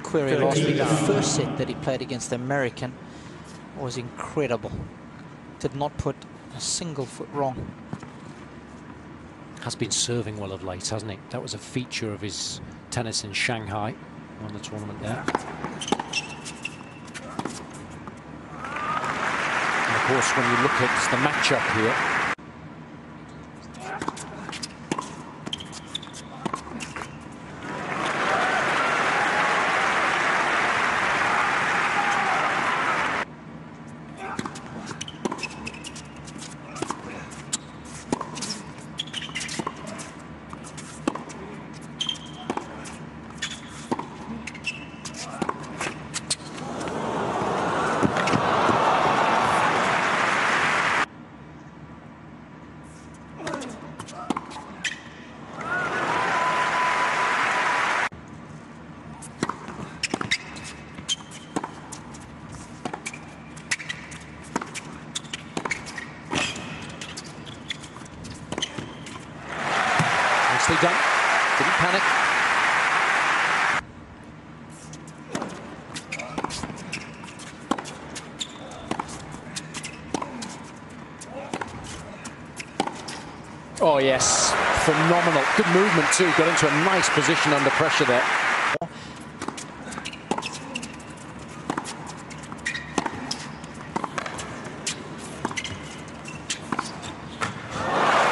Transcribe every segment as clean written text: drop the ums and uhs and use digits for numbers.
query last week. The first set that he played against the American was incredible. Did not put a single foot wrong. Has been serving well of late, hasn't he? That was a feature of his tennis in Shanghai. Won the tournament there. And of course, when you look at the matchup here, nicely done. Didn't panic. Oh yes, phenomenal. Good movement too. Got into a nice position under pressure there.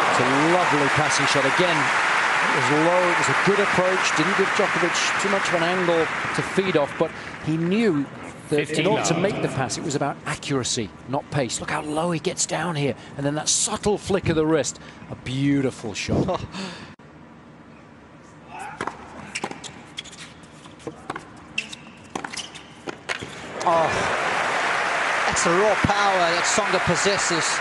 It's a lovely passing shot again. It was low, it was a good approach, didn't give Djokovic too much of an angle to feed off, but he knew that in order to make the pass, it was about accuracy, not pace. Look how low he gets down here, and then that subtle flick of the wrist. A beautiful shot. Oh, that's the raw power that Tsonga possesses.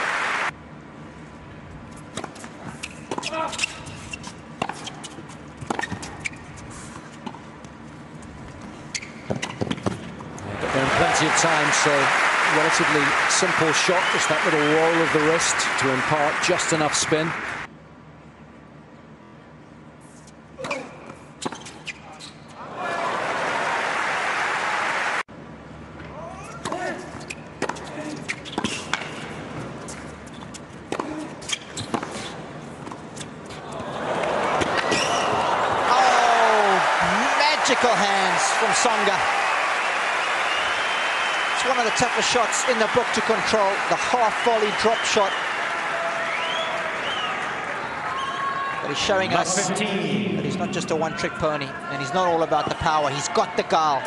Plenty of time, so relatively simple shot, just that little roll of the wrist to impart just enough spin. Oh, magical hands from Tsonga. One of the toughest shots in the book to control, the half volley drop shot. But he's showing us that he's not just a one-trick pony, and he's not all about the power. He's got the guile.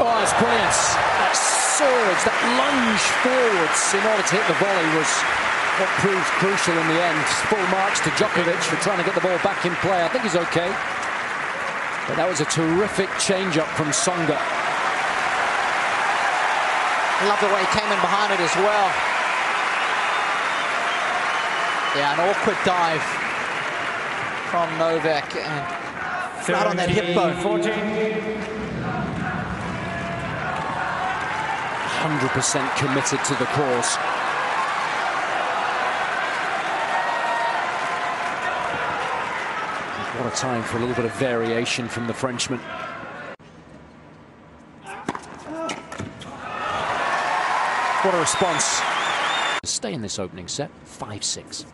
Oh, it's brilliant. That surge, that lunge forwards in order to hit the volley was what proved crucial in the end. Full marks to Djokovic for trying to get the ball back in play. I think he's okay. But that was a terrific change-up from Tsonga. I love the way he came in behind it as well. Yeah, an awkward dive from Novak and right on that hip bone. 100% committed to the cause. What a time for a little bit of variation from the Frenchman. What a response. Stay in this opening set, 5-6.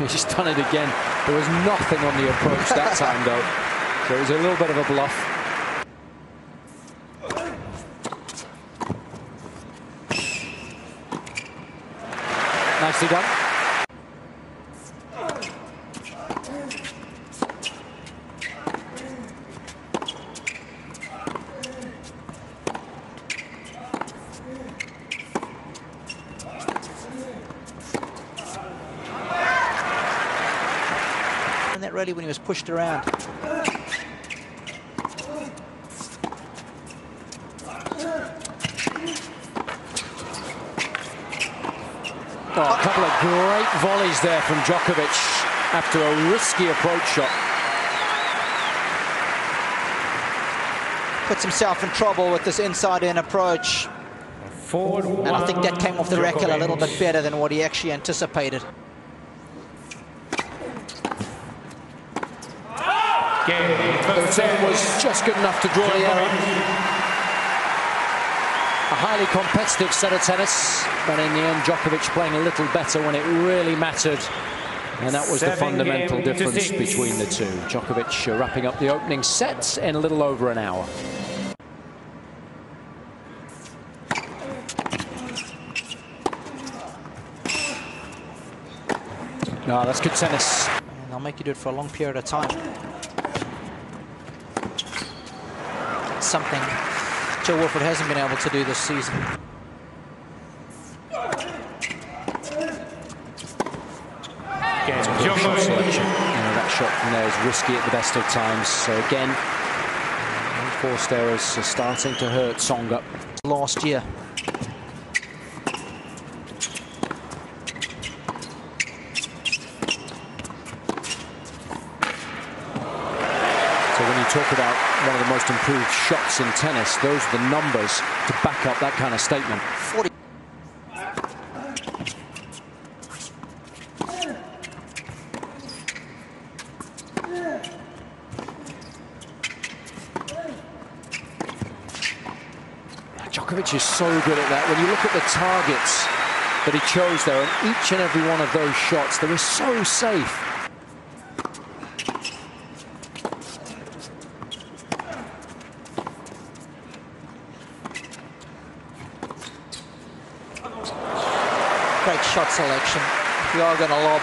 He's just done it again. There was nothing on the approach that time, though. So it was a little bit of a bluff. Nicely done. That really when he was pushed around. couple of great volleys there from Djokovic after a risky approach shot. Puts himself in trouble with this inside-in approach. And I think that came off the racket a little bit better than what he actually anticipated. The return was just good enough to draw the error. A highly competitive set of tennis, but in the end Djokovic playing a little better when it really mattered. And that was the fundamental difference between the two. Djokovic wrapping up the opening set in a little over an hour. No, that's good tennis. And they'll make you do it for a long period of time. It's something Joe Wilfried hasn't been able to do this season. Selection. That shot from there is risky at the best of times. So again, forced errors are starting to hurt Tsonga. Last year. So when you talk about one of the most improved shots in tennis, those are the numbers to back up that kind of statement. 40. Djokovic is so good at that. When you look at the targets that he chose there, and each and every one of those shots, they were so safe. Great shot selection. If you are going to lob,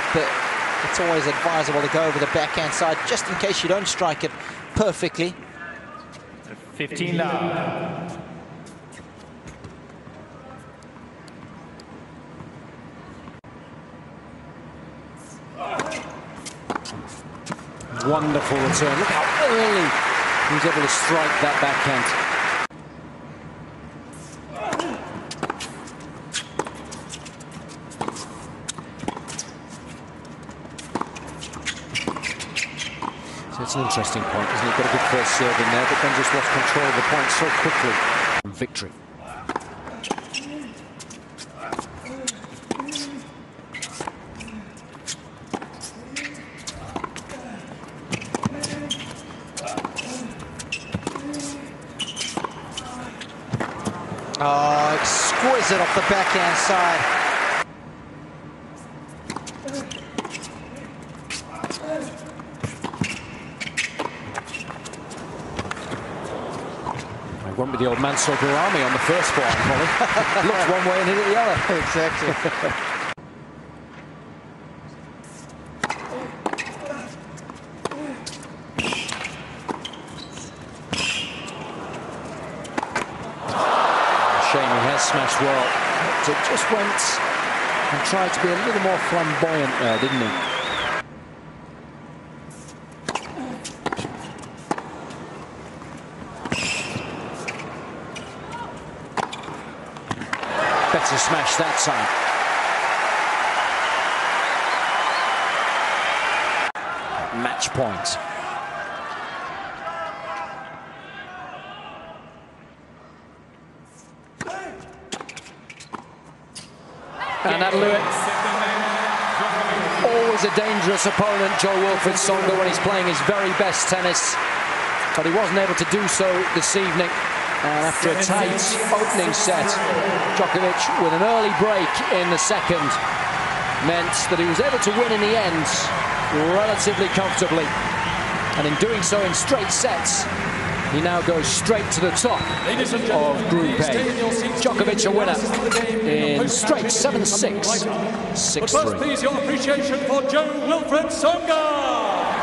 it's always advisable to go over the backhand side, just in case you don't strike it perfectly. 15 love. Wonderful return. Look how early he was able to strike that backhand. So it's an interesting point, isn't it? Got a good first serve in there, but then just lost control of the point so quickly. Victory. Oh, exquisite off the backhand side. I went with the old Mansour Barami on the first forehand volley. Looked one way and hit it the other. Exactly. Shame he has smashed well. So it just went and tried to be a little more flamboyant there, didn't he? Better smash that time. Match point. And that'll do it. Always a dangerous opponent, Wilfried Tsonga, when he's playing his very best tennis. But he wasn't able to do so this evening. And after a tight opening set, Djokovic, with an early break in the second, meant that he was able to win in the end relatively comfortably. And in doing so in straight sets, he now goes straight to the top of Group A. Djokovic a winner in straight 7-6, 6-3. Please your appreciation for Wilfried Tsonga.